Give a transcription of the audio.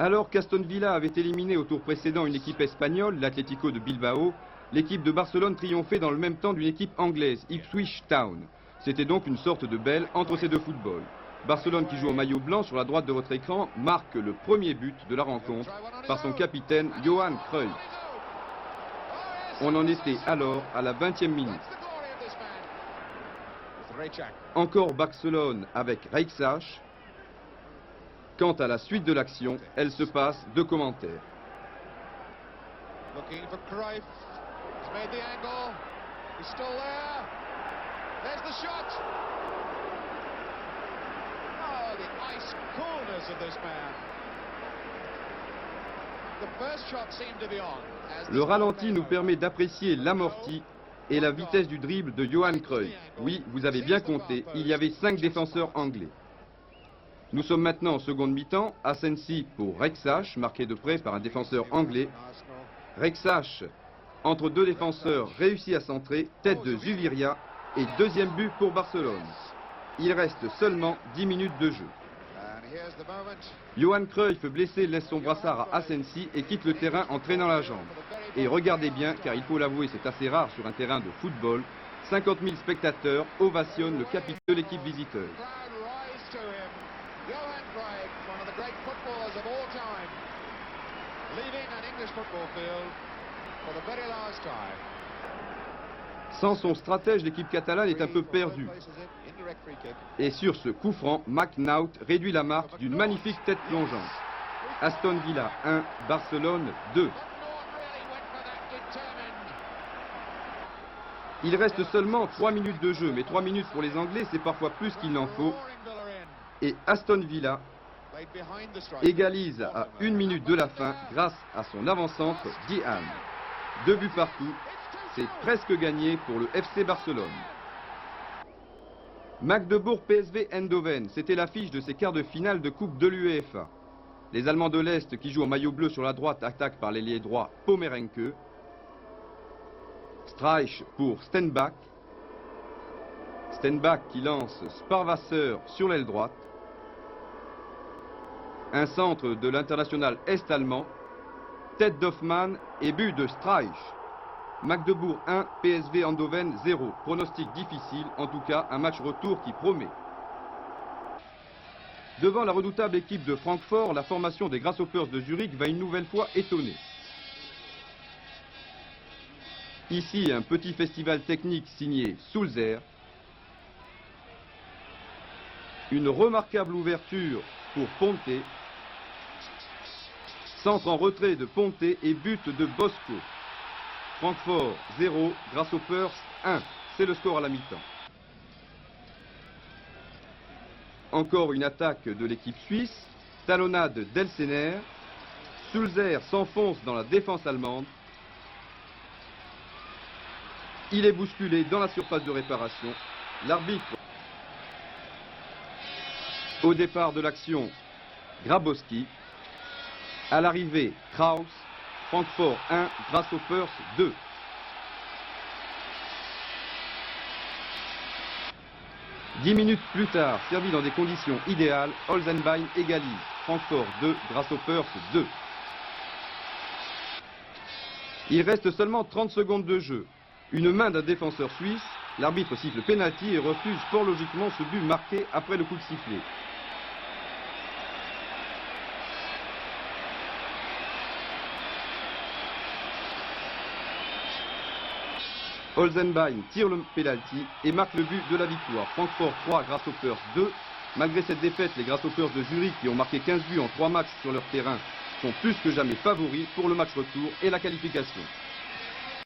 Alors qu'Aston Villa avait éliminé au tour précédent une équipe espagnole, l'Atlético de Bilbao, l'équipe de Barcelone triomphait dans le même temps d'une équipe anglaise, Ipswich Town. C'était donc une sorte de belle entre ces deux footballs. Barcelone, qui joue en maillot blanc sur la droite de votre écran, marque le premier but de la rencontre par son capitaine Johan Cruyff. On en était alors à la 20e minute. Encore Barcelone avec Reixach. Quant à la suite de l'action, elle se passe de commentaires. Looking for Cruyff. He's made the angle. He's still there. There's the shot. Oh, the ice coolness of this man. The first shot seemed to be on. Le ralenti nous permet d'apprécier l'amorti et la vitesse du dribble de Johan Cruyff. Oui, vous avez bien compté, il y avait 5 défenseurs anglais. Nous sommes maintenant en seconde mi-temps. Asensi pour Reixach, marqué de près par un défenseur anglais. Reixach, entre deux défenseurs, réussit à centrer, tête de Zuviria et deuxième but pour Barcelone. Il reste seulement 10 minutes de jeu. Johan Cruyff, blessé, laisse son brassard à Asensi et quitte le terrain en traînant la jambe. Et regardez bien, car il faut l'avouer, c'est assez rare sur un terrain de football, 50 000 spectateurs ovationnent le capitaine de l'équipe visiteuse. Johan Cruyff, one of the great footballers of all time, leaving an English football field for the very last time. Sans son stratège, l'équipe catalane est un peu perdue. Et sur ce coup franc, McNaught réduit la marque d'une magnifique tête plongeante. Aston Villa 1, Barcelone 2. Il reste seulement 3 minutes de jeu, mais 3 minutes pour les Anglais, c'est parfois plus qu'il n'en faut. Et Aston Villa égalise à 1 minute de la fin grâce à son avant-centre Diane. 2 buts partout, c'est presque gagné pour le FC Barcelone. Magdebourg PSV Eindhoven, c'était l'affiche de ces quarts de finale de Coupe de l'UEFA. Les Allemands de l'Est qui jouent en maillot bleu sur la droite attaquent par l'ailier droit Pommerenke. Streich pour Stenbach. Stenbach qui lance Sparwasser sur l'aile droite. Un centre de l'international est-allemand. Tête d'Hoffmann et but de Streich. Magdebourg 1, PSV Eindhoven 0. Pronostic difficile, en tout cas un match retour qui promet. Devant la redoutable équipe de Francfort, la formation des Grasshoppers de Zurich va une nouvelle fois étonner. Ici, un petit festival technique signé Sulzer. Une remarquable ouverture pour Ponte. Centre en retrait de Ponte et but de Bosco. Francfort 0, Grasshoppers 1. C'est le score à la mi-temps. Encore une attaque de l'équipe suisse. Talonnade d'Elsener. Sulzer s'enfonce dans la défense allemande. Il est bousculé dans la surface de réparation. L'arbitre. Au départ de l'action, Grabowski. À l'arrivée, Kraus. Francfort 1, Grasshoppers 2. Dix minutes plus tard, servi dans des conditions idéales, Holzenbein égalise. Francfort 2, Grasshoppers 2. Il reste seulement 30 secondes de jeu. Une main d'un défenseur suisse, l'arbitre siffle penalty et refuse fort logiquement ce but marqué après le coup de sifflet. Holzenbein tire le penalty et marque le but de la victoire. Francfort 3, Grasshoppers 2. Malgré cette défaite, les Grasshoppers de Zurich, qui ont marqué 15 buts en 3 matchs sur leur terrain, sont plus que jamais favoris pour le match retour et la qualification.